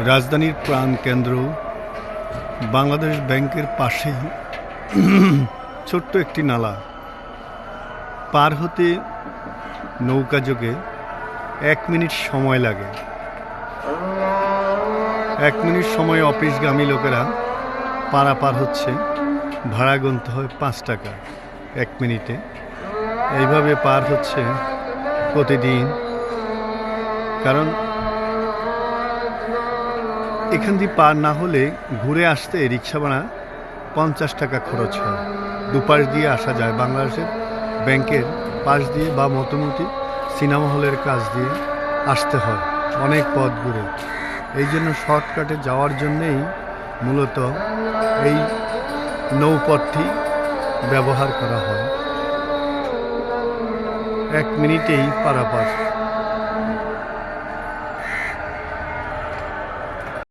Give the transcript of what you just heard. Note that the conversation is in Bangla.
রাজধানীর প্রাণকেন্দ্র বাংলাদেশ ব্যাংকের পাশেই ছোট্ট একটি নালা পার হতে নৌকাযোগে 1 মিনিট সময় লাগে। 1 মিনিট সময় অফিসগামী লোকেরা পারাপার হচ্ছে, ভাড়া গুনতে হয় 5 টাকা 1 মিনিটে। এইভাবে পার হচ্ছে প্রতিদিন, কারণ এখান দিয়ে পার না হলে ঘুরে আসতে রিক্সা ভাড়া 50 টাকা খরচ হয়। দুপাশ দিয়ে আসা যায়, বাংলাদেশের ব্যাংকের পাশ দিয়ে বা মোটামুটি সিনেমা হলের কাছ দিয়ে আসতে হয় অনেক পথ ঘুরে। এই জন্য শর্টকাটে যাওয়ার জন্যেই মূলত এই নৌপথটি ব্যবহার করা হয়। 1 মিনিটেই পারাপার।